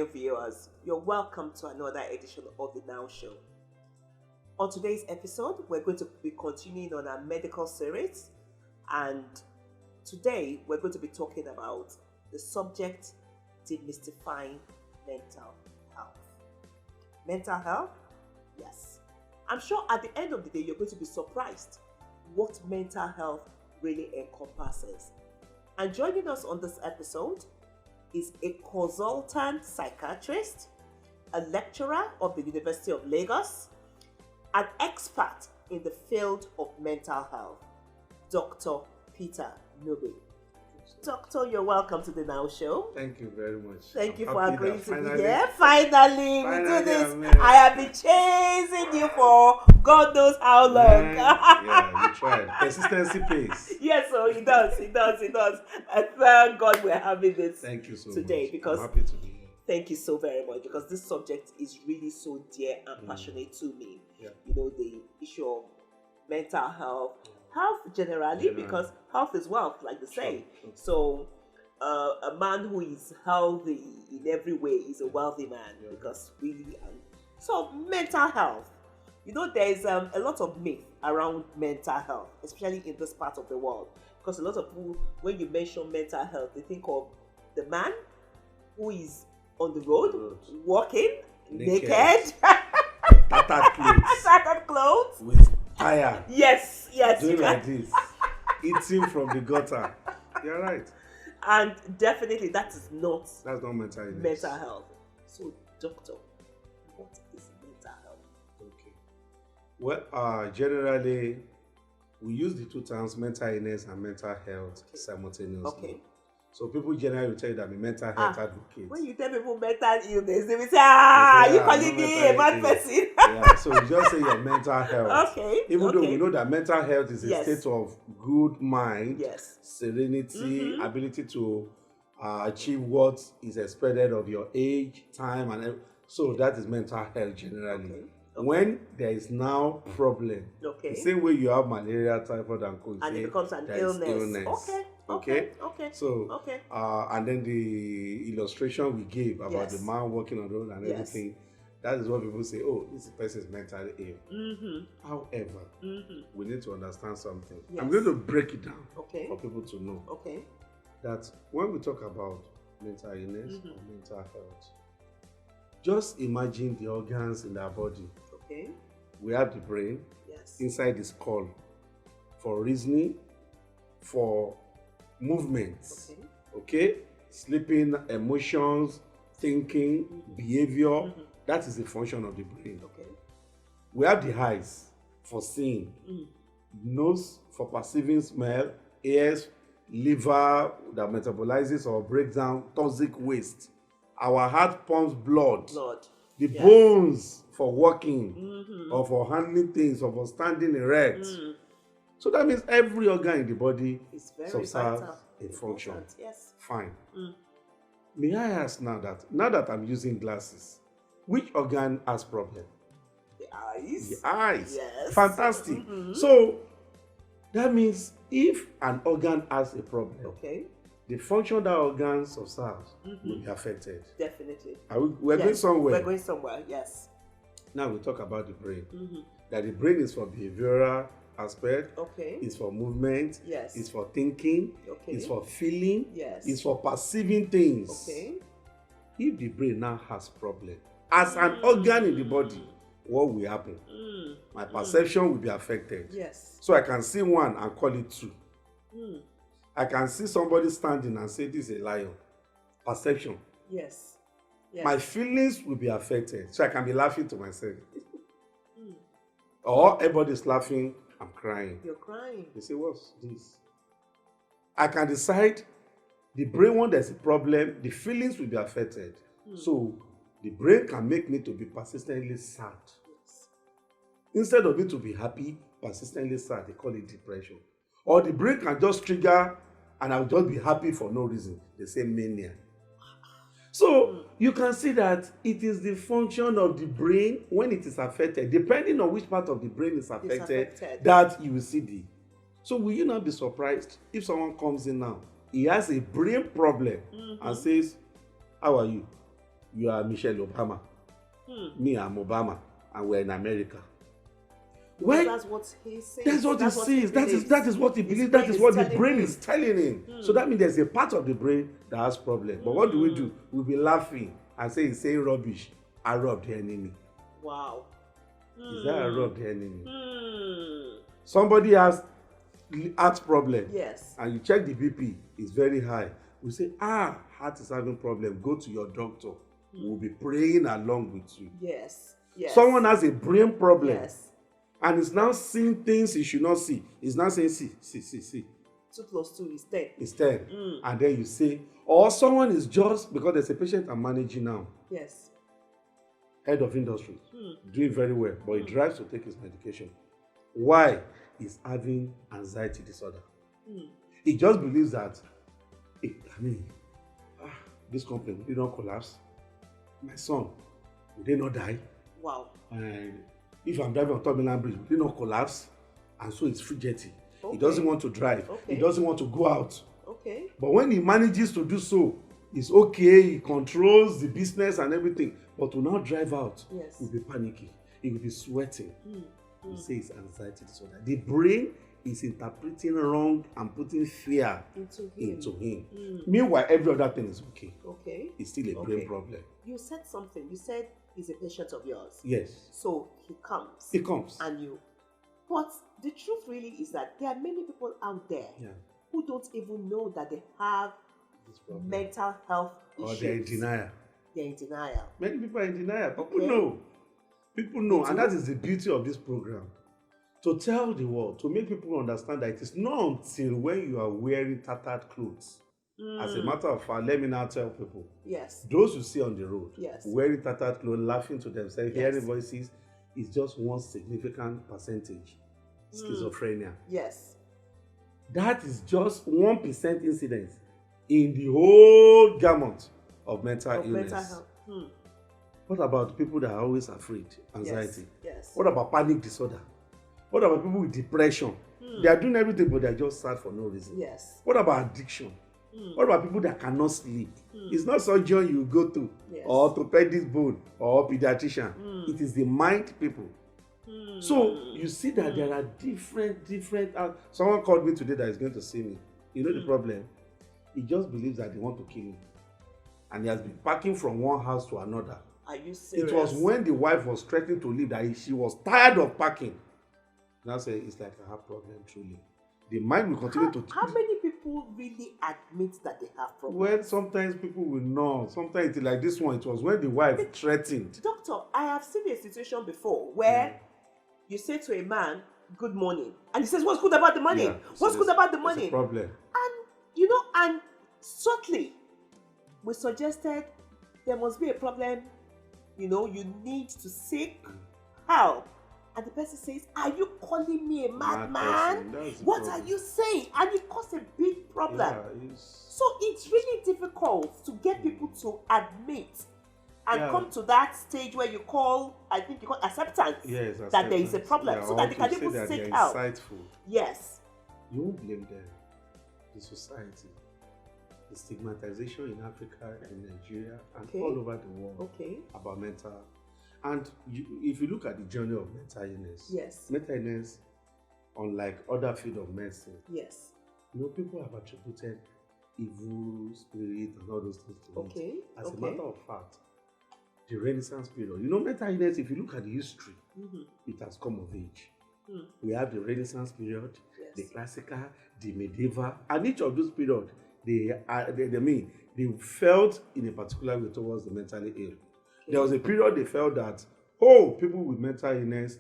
afternoon, viewers. You're welcome to another edition of the N.O.W show. On today's episode, we're going to be continuing on our medical series, and today we're going to be talking about the subject demystifying mental health. Mental health? Yes. I'm sure at the end of the day, you're going to be surprised what mental health really encompasses. And joining us on this episode is a consultant psychiatrist, a lecturer of the University of Lagos, an expert in the field of mental health, Dr. Peter Nubi. Doctor, you're welcome to the N.O.W show. Thank you very much. Thank you for agreeing to be here. Finally, we do this. I have been chasing you for God knows how long. Yeah, you tried. Persistency pays. Yes, so it does. And thank God we're having this Thank you so today much. because I'm happy to be here. thank you so very much, because this subject is really so dear and passionate to me. Yeah. You know, the issue of mental health, health generally, because health is wealth, like they say. Sure. So a man who is healthy in every way is a wealthy man, because really, so mental health, you know, there is a lot of myth around mental health, especially in this part of the world, because a lot of people, when you mention mental health, they think of the man who is on the road, walking naked. Tattered clothes with tire. Yes, doing like this, eating from the gutter. You're right. And definitely that's not mental illness. mental health. So, doctor, what is mental health? Okay. Well, generally, we use the two terms mental illness and mental health simultaneously. Okay. So people generally will tell you that I'm a mental health advocate. When you tell people mental illness, they will say, you calling me a bad person. Yeah, so you just say your mental health. Okay. Even though we know that mental health is a state of good mind, serenity, ability to achieve what is expected of your age, time, and so that is mental health generally. Okay. When there is now problem, the same way you have malaria, typhoid, and cold, and it becomes an illness. Okay. So, and then the illustration we gave about the man walking on the road and everything, that is what people say, oh, this person is mentally ill. However, we need to understand something. I'm going to break it down for people to know that when we talk about mental illness or mental health, just imagine the organs in our body. We have the brain inside the skull for reasoning, for movements, sleeping, emotions, thinking, behavior. That is the function of the brain. We have the eyes for seeing, nose for perceiving smell, ears, liver that metabolizes or breaks down toxic waste. Our heart pumps blood. The bones for walking or for handling things or for standing erect. So that means every organ in the body serves a function. Fine. May I ask now that I'm using glasses, which organ has problem? The eyes. The eyes. Yes. Fantastic. So that means if an organ has a problem, the function that organ serves will be affected. Definitely. We're going somewhere. We're going somewhere, yes. Now we talk about the brain. That the brain is for behavioral aspect, it's for movement, it's for thinking, it's for feeling, it's for perceiving things. If the brain now has problem, as an organ in the body, what will happen? My perception will be affected. So I can see one and call it two. I can see somebody standing and say this is a lion. Perception. My feelings will be affected. So I can be laughing to myself. Or everybody's laughing, I'm crying. You're crying. They say, what's this? I can decide the brain, when there's a problem, the feelings will be affected. So the brain can make me to be persistently sad. Instead of me to be happy, persistently sad, they call it depression. Or the brain can just trigger and I'll just be happy for no reason. They say mania. So you can see that it is the function of the brain when it is affected, depending on which part of the brain is affected. That you will see the. So will you not be surprised if someone comes in now, he has a brain problem and says, how are you? You are Michelle Obama. Me, I'm Obama, and we're in America. Why? That's what he says. That's what he says. That is what he believes. That is what the brain is telling him. So that means there's a part of the brain that has problem. But what do? We'll be laughing and saying rubbish. I robbed the enemy. Wow. Is that I robbed the enemy? Somebody has heart problem. Yes. And you check the BP, it's very high. We say, heart is having problem. Go to your doctor. We'll be praying along with you. Yes. Yes. Someone has a brain problem. Yes. And is now seeing things he should not see. He's now saying, see. 2 + 2 is 10. It's 10. And then you say, or someone is just, because there's a patient I'm managing now. Yes. Head of industry. Doing very well. But he drives to take his medication. Why? He's having anxiety disorder. He just believes that, this company, will they not collapse? My son, will they not die? Wow. And if I'm driving on top of the bridge, will they not collapse? And so it's fidgety. Okay. He doesn't want to drive. Okay. He doesn't want to go out. Okay. But when he manages to do so, it's okay. He controls the business and everything. But to now drive out, he'll be panicky. He will be sweating. He says anxiety disorder. The brain is interpreting wrong and putting fear into him. Meanwhile, every other thing is okay. Okay. It's still a brain problem. You said something. You said he's a patient of yours. Yes. So he comes. He comes. And you. But the truth really is that there are many people out there who don't even know that they have mental health issues. Or they're in denial. They're in denial. Many people are in denial. People know. People know. And that is the beauty of this program. To tell the world, to make people understand that it is not until when you are wearing tattered clothes. As a matter of fact, let me now tell people. Yes. Those you see on the road, wearing tattered clothes, laughing to themselves, hearing voices, is just one significant percentage. Schizophrenia. Yes. That is just 1% incidence in the whole gamut of mental illness. Mental health. What about people that are always afraid? Anxiety. Yes. What about panic disorder? What about people with depression? They are doing everything, but they are just sad for no reason. Yes. What about addiction? What about people that cannot sleep? It's not surgeon you go to, or orthopedic bone, or pediatrician. It is the mind people. So you see that there are different. Someone called me today that is going to see me. You know the problem? He just believes that they want to kill him, and he has been packing from one house to another. Are you serious? It was when the wife was threatening to leave that she was tired of packing. Now say it's like I have problem truly. The mind will continue to. How many people really admit that they have problems? Well, sometimes people will know. Sometimes it's like this one. It was when the wife threatened. Doctor, I have seen a situation before where you say to a man, "Good morning," and he says, "What's good about the money? What's good about the money?" It's a problem. And subtly, we suggested there must be a problem. You need to seek help. And the person says, "Are you calling me a madman? What are you saying?" And it caused a big problem. So it's really difficult to get people to admit and come to that stage where you call acceptance. Yes, that there is a problem, so that they can even seek help. Insightful. Yes. You won't blame them. The society, the stigmatization in Africa, in Nigeria, and all over the world about mental. And if you look at the journey of mental illness, mental illness, unlike other fields of medicine, people have attributed evil spirit and all those things to it. As a matter of fact, the Renaissance period, mental illness, if you look at the history, it has come of age. We have the Renaissance period, the classical, the medieval, and each of those periods, they felt in a particular way towards the mentally ill. There was a period they felt that, people with mental illness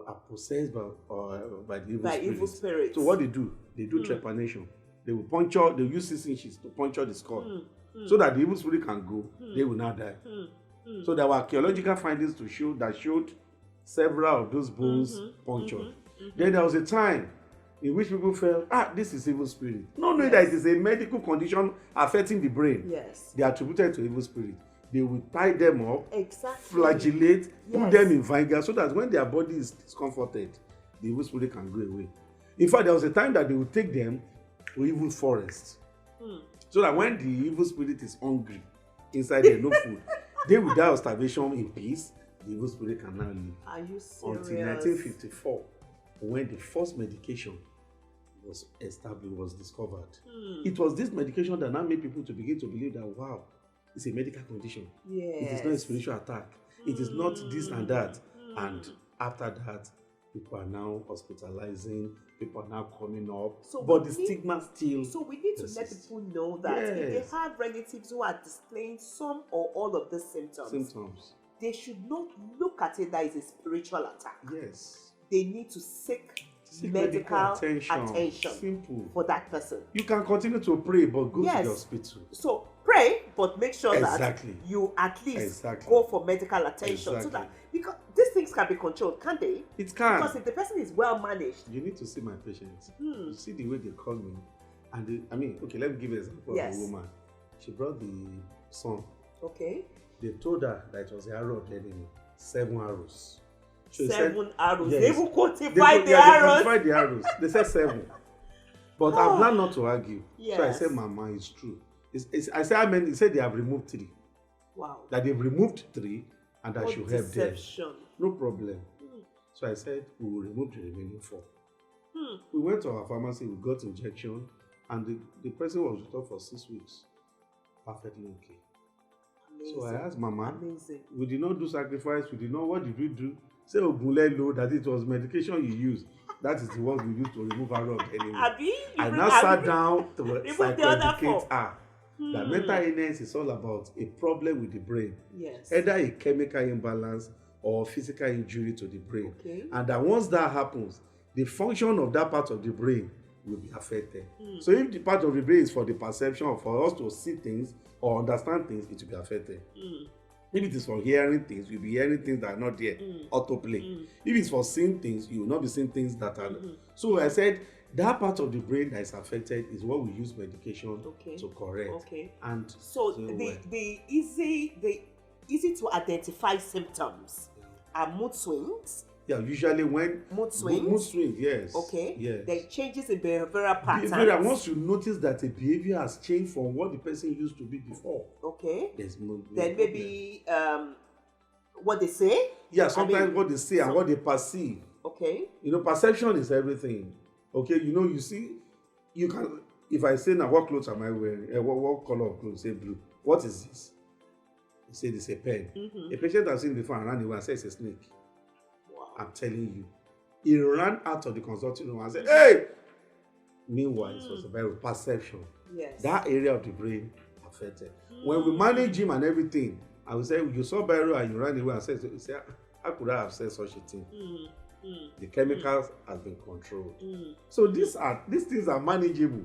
are possessed by the evil spirits. So what they do trepanation. They will use 6 inches to puncture the skull so that the evil spirit can go, they will not die. So there were archaeological findings showed several of those bones punctured. Then there was a time in which people felt, this is evil spirit. Not knowing that it is a medical condition affecting the brain. They attributed to evil spirit. They will tie them up, flagellate, put them in vinegar so that when their body is discomforted, the evil spirit can go away. In fact, there was a time that they would take them to evil forests. So that when the evil spirit is hungry, inside there no food, They will die of starvation in peace. The evil spirit can now live. Are you serious? Until 1954, when the first medication was established, was discovered. It was this medication that now made people to begin to believe that, wow, it's a medical condition. Yes. It is not a spiritual attack. It is not this and that. And after that, people are now hospitalizing, people are now coming up. But the stigma still. So we need to let people know that if they have relatives who are displaying some or all of these symptoms, they should not look at it as a spiritual attack. Yes. They need to seek medical attention Simple. for that person. You can continue to pray, but go to the hospital. So pray, but make sure that you at least go for medical attention. So that, because these things can be controlled, can't they? It can. Because if the person is well managed. You need to see my patients. You see the way they call me. And let me give an example of a woman. She brought the son. Okay. They told her that it was the arrow of the enemy. 7 arrows. So 7 arrows. Yes. They even quantified the arrows. They quantified the arrows. They said 7. But I've learned not to argue. Yes. So I said, Mama, it's true. I said, I mean, he said they have removed 3. Wow. That they've removed 3 and I should help them. No problem. So I said, we will remove the remaining 4. We went to our pharmacy, we got injection, and the person was with us for 6 weeks. Perfectly okay. Amazing. So I asked Mama, we did not do sacrifice, what did we do? Say Ogunlelo, that it was medication you used. That is the one we used to remove arrow of the enemy. I now sat down to psychoeducate her. That mental illness is all about a problem with the brain. Yes. Either a chemical imbalance or physical injury to the brain. Okay. And that once that happens, the function of that part of the brain will be affected. So if the part of the brain is for the perception or for us to see things or understand things, it will be affected. If it is for hearing things, you'll be hearing things that are not there, autoplay. If it's for seeing things, you will not be seeing things that are. So I said, that part of the brain that is affected is what we use medication to correct. Okay. And so the easy to identify symptoms are mood swings. Yeah, usually when mood swings. Mood swings, yes. Okay. Yes. There are changes in behavioral patterns. Once you notice that a behavior has changed from what the person used to be before. Okay. There's no then maybe what they say. Yeah, sometimes what they say and what they perceive. Okay. Perception is everything. Okay, you see, you can. If I say now, what clothes am I wearing? What color of clothes? Say blue. What is this? He said it's a pen. A patient I've seen before and ran away and said it's a snake. I'm telling you. He ran out of the consulting room and said, hey! Meanwhile, it was about perception. Yes. That area of the brain affected. When we manage him and everything, I would say, you saw Byro and you ran away and said, how could I have said such a thing? The chemicals have been controlled. So these things are manageable.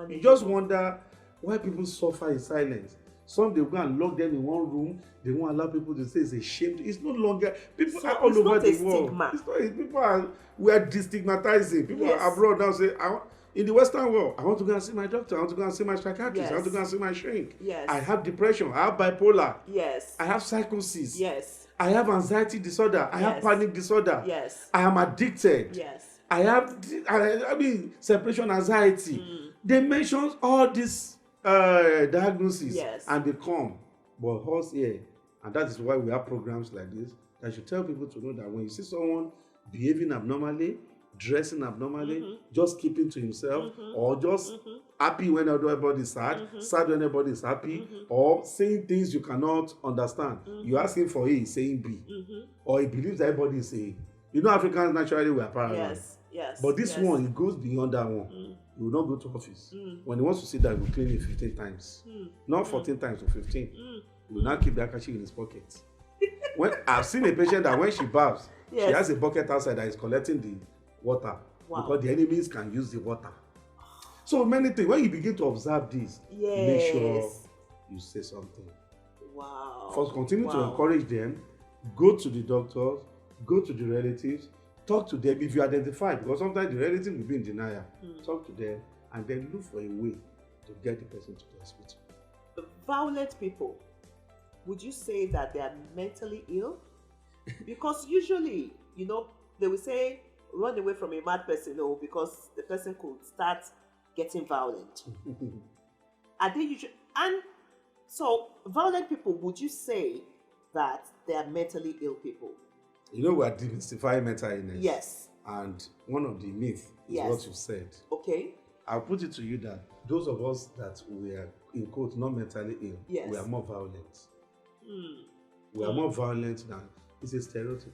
You just wonder why people suffer in silence. Some they go and lock them in one room. They won't allow people to say it's a shame. It's no longer people are all over the world. It's not. People we are destigmatizing. People abroad now say, in the Western world, I want to go and see my doctor. I want to go and see my psychiatrist. I want to go and see my shrink. I have depression. I have bipolar. I have psychosis. I have anxiety disorder. I have panic disorder. I am addicted. I have separation anxiety. They mention all these diagnoses and they come. But us here, and that is why we have programs like this that should tell people to know that when you see someone behaving abnormally, dressing abnormally, just keeping to himself, or just happy when everybody is sad, sad when everybody is happy, or saying things you cannot understand. You ask him for A, he's saying B, or he believes that everybody is saying. Africans naturally we are paranoid. But this one, it goes beyond that one. He will not go to office. When he wants to sit down, he will clean it 15 times. Not 14 times or 15. He will not keep that handkerchief in his pocket. When I've seen a patient that when she baths, she has a bucket outside that is collecting the water. Because the enemies can use the water. So many things. When you begin to observe this, make sure you say something. First, continue to encourage them. Go to the doctors. Go to the relatives. Talk to them if you identify, because sometimes the relative will be in denial. Talk to them and then look for a way to get the person to the hospital. Violent people, would you say that they are mentally ill? Because usually, they will say, run away from a mad person, because the person could start getting violent. Are they usually? And so, violent people, would you say that they are mentally ill people. You know, we are demystifying mental illness. Yes. And one of the myths is what you said. Okay. I'll put it to you that those of us that we are, in quotes, not mentally ill, we are more violent. We are more violent than, it's a stereotype.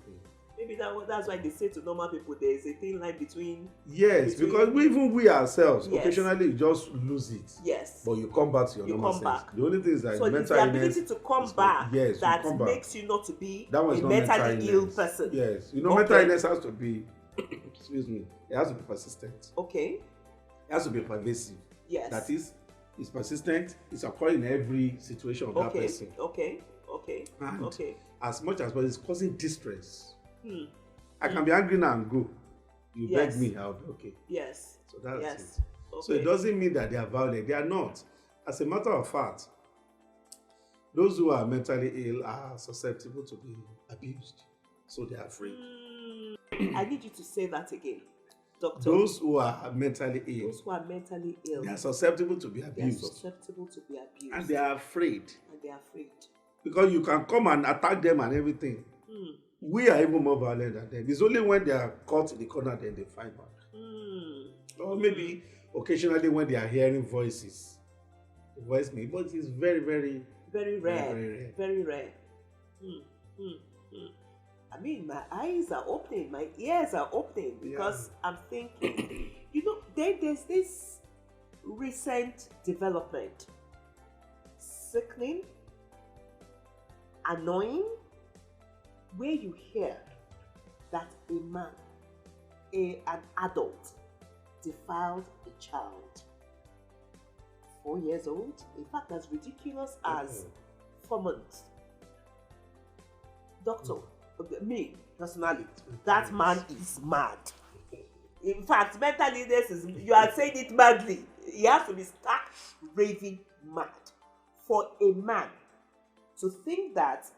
Maybe that's why they say to normal people there is a thin line between. Yes, because we ourselves occasionally just lose it. Yes. But you come back to your normal sense. The only thing is that so mental it's the ability to come back that makes you not to be a mentally ill person. Yes. You know, mental illness has to be, excuse me, it has to be persistent. Okay. It has to be pervasive. Yes. That is, it's persistent, it's occurring in every situation of that person. Okay. And as much as well, it's causing distress. I can be angry now and go. You beg me, I'll be okay. Yes. So that's it. Okay. So it doesn't mean that they are violent. They are not. As a matter of fact, those who are mentally ill are susceptible to be abused. So they are afraid. I need you to say that again, doctor. Those who are mentally ill. Those who are mentally ill. They are susceptible to be abused. They are susceptible to be abused. And they are afraid. Because you can come and attack them and everything. We are even more violent than them. It's only when they are caught in the corner then they fight back. Or maybe occasionally when they are hearing voices. Voice me, but it's very, very, very rare. Very rare. I mean, my eyes are opening, my ears are opening because I'm thinking, there's this recent development, sickening, annoying, where you hear that a man, an adult, defiled a child, 4 years old, in fact, as ridiculous as 4 months. Doctor, me personally, that man is mad. In fact, mental illness is, you are saying it madly. He has to be stark raving mad for a man to think that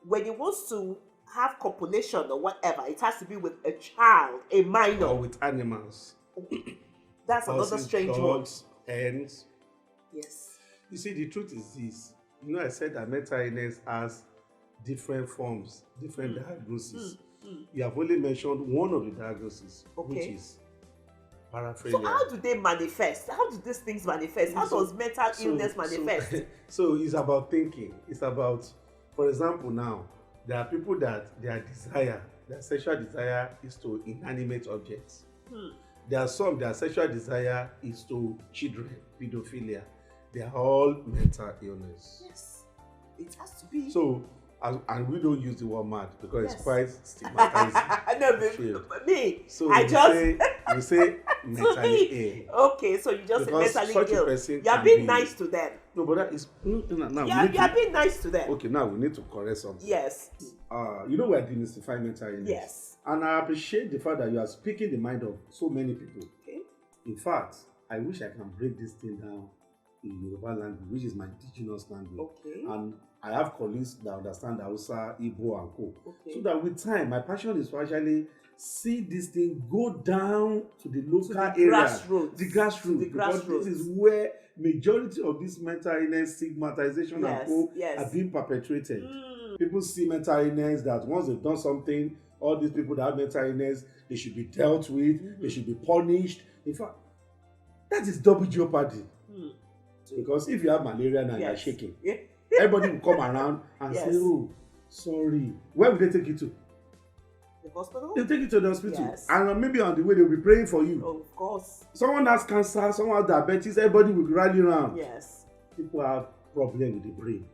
when he wants to have copulation or whatever, it has to be with a child, a minor. Or with animals. That's another strange one. Hens. Yes. You see, the truth is this. You know, I said that mental illness has different forms, different diagnoses. You have only mentioned one of the diagnoses, which is paraphernalia. So how do they manifest? How do these things manifest? How does mental illness manifest? So it's about thinking. It's about, for example, now, there are people that their sexual desire is to inanimate objects. There are some, their sexual desire is to children, pedophilia. They are all mental illness. Yes, it has to be. So, and we don't use the word mad because it's quite stigmatizing. No, me. So you say mentally ill. Okay, so you just because say mentally ill. You are being nice to them. No, but that is now. You are being nice to them. Okay, now we need to correct something. Yes. You know we are demystifying mental illness. Yes. And I appreciate the fact that you are speaking the mind of so many people. Okay. In fact, I wish I can break this thing down in Yoruba language, which is my indigenous language. Okay. And I have colleagues that understand Hausa, Igbo, and Co. Okay. So that with time, my passion is to actually see this thing go down to the local area, the grassroots, because this is where majority of this mental illness stigmatization and Co are being perpetrated. People see mental illness that once they've done something, all these people that have mental illness, they should be dealt with, they should be punished. In fact, that is double jeopardy. Because if you have malaria and you're shaking, everybody will come around and say, "Oh, sorry." Where will they take you to? The hospital? They'll take you to the hospital. And maybe on the way, they'll be praying for you. Oh, of course. Someone has cancer, someone has diabetes, everybody will rally around. Yes. People have problem with the brain.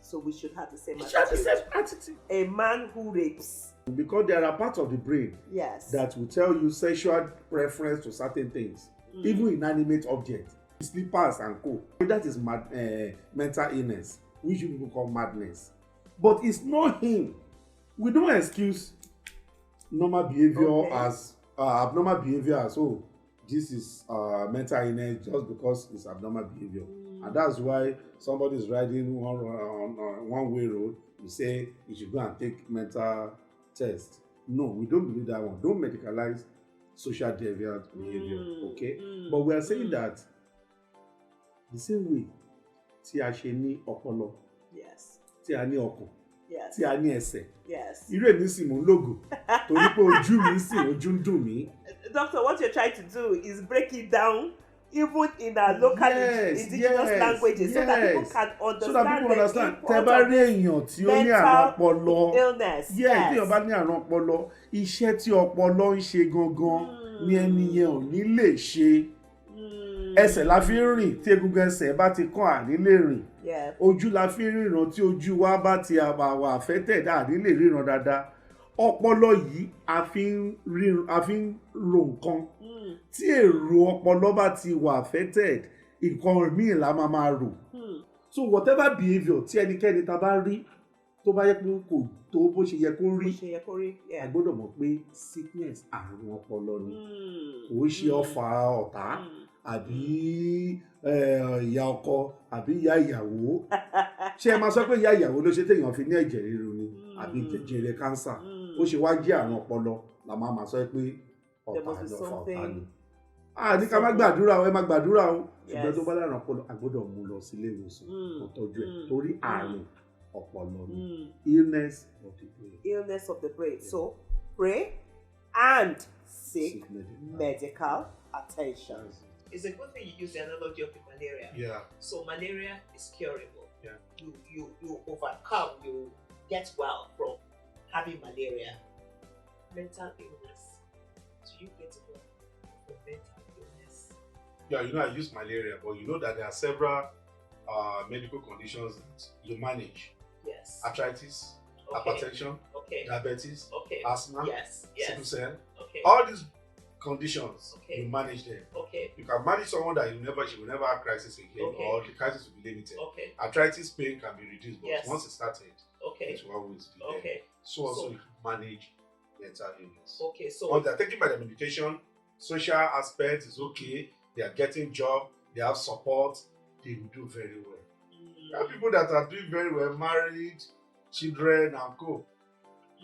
So we should have the same attitude. Should have the same attitude. A man who rapes. Because there are parts of the brain that will tell you sexual preference to certain things. Even inanimate objects. Slippers and Co. That is mental illness, which people call madness. But it's not him. We don't excuse normal behavior as abnormal behavior as this is mental illness just because it's abnormal behavior. And that's why somebody is riding on one-way road, you say you should go and take mental test. No, we don't believe that one. Don't medicalize social deviant behavior. Okay? But we are saying that the same way tí a ṣe ní ọpọlọ, tí a ní ọkàn, tí a ní ẹsẹ̀. Yes. Irú èmi sì mò ń lògò torí pé ojú mi sì ojú ń dùn mí. Doctor, what you're trying to do is break it down even in our local indigenous languages so that people can understand tẹ́ bá rí èèyàn tí ó ní àrùn ọpọlọ illness. tí èèyàn bá ní àrùn ọpọlọ, iṣẹ́ tí ọpọlọ ń ṣe gangan ni ẹni yẹn ò ní lè ṣe. Ẹsẹ̀ la fi ń rìn, tí egungun ẹsẹ̀ bá ti kán àní lè rìn. Ojú la fi ń ríran, tí ojú wa bá ti wà affected àní lè ríran dáadáa. Ọpọlọ yìí a fi ń ro nǹkan. Tí èrò ọpọlọ bá ti wà affected, nǹkan míì la máa rò. So whatever behaviour tí ẹnikẹ́ni ta bá rí tó bá yẹ pé kò tó bó ṣe yẹ kó rí, a gbọ́dọ̀ mọ̀ pé sickness àrùn ọpọlọ ni. Kò ṣe ọfà ọ̀tá àbí ìyá ọkọ àbí ìyá ìyàwó. Ṣé ẹ máa sọ pé ìyá ìyàwó ló ṣe téèyàn fi ní ẹ̀jẹ̀ ríru ni àbí jẹjẹrẹ cancer? Ó ṣe wá jẹ́ àrùn ọpọlọ la máa sọ pé ọ̀tá ni, ọfà ọ̀tá ni. Ní ká má gbàdúrà o, ẹ má gbàdúrà o. Ṣùgbọ́n tó bá lára ọpọlọ a gbọ́dọ̀ mú lọ sí ilé ìwòsàn kó tọ́jú ẹ̀ torí àrùn ọpọlọ ni. Illness of the brain. Illness of the brain. So pray and seek medical attention. It's a good thing you use the analogy of the malaria. Yeah. So malaria is curable. Yeah. You overcome, you get well from having malaria. Mental illness. Do you get well from mental illness? Yeah, I use malaria, but you know that there are several medical conditions that you manage. Yes. Arthritis, hypertension, diabetes, asthma, sickle cell. All these conditions, you manage them. You can manage someone that she will never have crisis again, or the crisis will be limited. Arthritis pain can be reduced, but once it started, it will always be there. So also you can manage mental illness. So once they're taken by the medication, social aspect is okay, they are getting job, they have support, they will do very well. There are people that are doing very well, married, children, and co.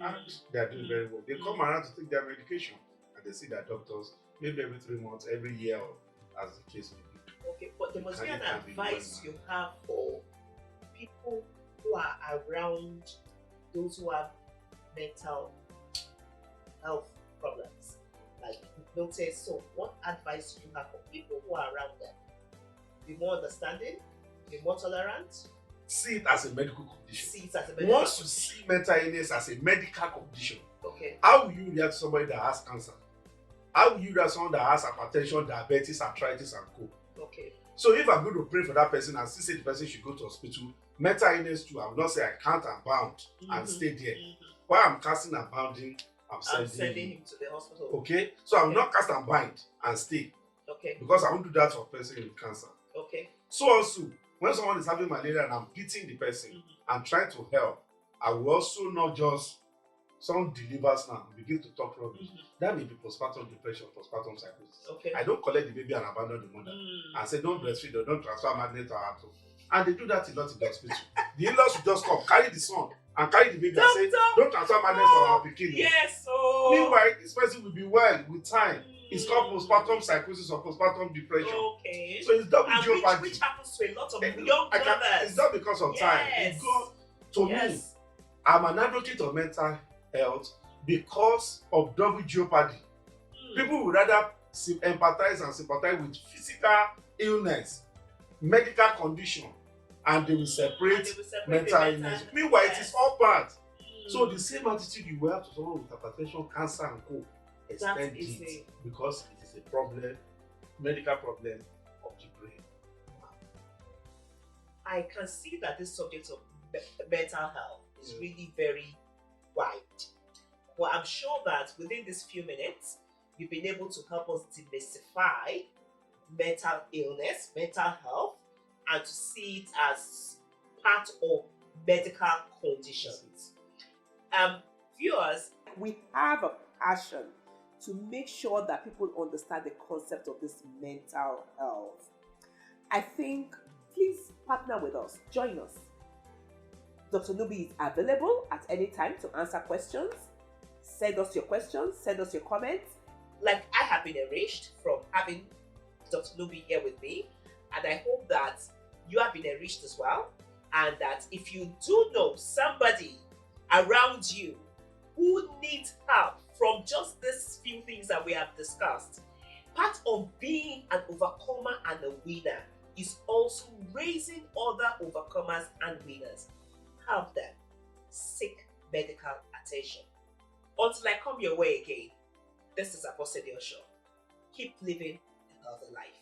And they are doing very well. They come around to take their medication. They see their doctors maybe every 3 months, every year, as the case may be. But there must be an advice you have for people who are around those who have mental health problems, like notice. So, what advice do you have for people who are around them? Be more understanding, be more tolerant. See it as a medical condition. Once you see mental illness as a medical condition, how will you react to somebody that has cancer? How will you react to someone that has hypertension, diabetes, arthritis, and co? So if I'm going to pray for that person and still say the person should go to hospital, mental illness too, I will not say I can't and bound and stay there. While I'm casting and bounding, I'm sending him to the hospital. Okay? So I will not cast and bind and stay. Because I won't do that for a person with cancer. So also, when someone is having malaria and I'm pitying the person and trying to help, I will also not just someone delivers now and begin to talk rubbish. That may be postpartum depression, postpartum psychosis. I don't collect the baby and abandon the mother and say don't breastfeed or don't transfer magnet to her home. And they do that a lot in the hospital. The in-laws will just come, carry the son and carry the baby and say don't transfer magnet to our bikini. Meanwhile, this person will be well with time. It's called postpartum psychosis or postpartum depression. So it's double jeopardy. Which happens to a lot of young brothers. It's not because of time. It goes to me. I'm an advocate of mental health because of double jeopardy. People would rather empathize and sympathize with physical illness, medical condition, and they will separate mental illness. Meanwhile, it is all part. So the same attitude you will have to someone with hypertension, cancer, and co. Extend it because it is a problem, medical problem of the brain. I can see that this subject of mental health is really very wide. But I'm sure that within these few minutes, you've been able to help us demystify mental illness, mental health, and to see it as part of medical conditions. Viewers, we have a passion to make sure that people understand the concept of this mental health. I think, please partner with us, join us. Dr. Nubi is available at any time to answer questions. Send us your questions, send us your comments. Like I have been enriched from having Dr. Nubi here with me, and I hope that you have been enriched as well, and that if you do know somebody around you who need help from just these few things that we have discussed. Part of being an overcomer and a winner is also raising other overcomers and winners. Help them. Seek medical attention. Until I come your way again, this is Apostle Show. Keep living a healthy life.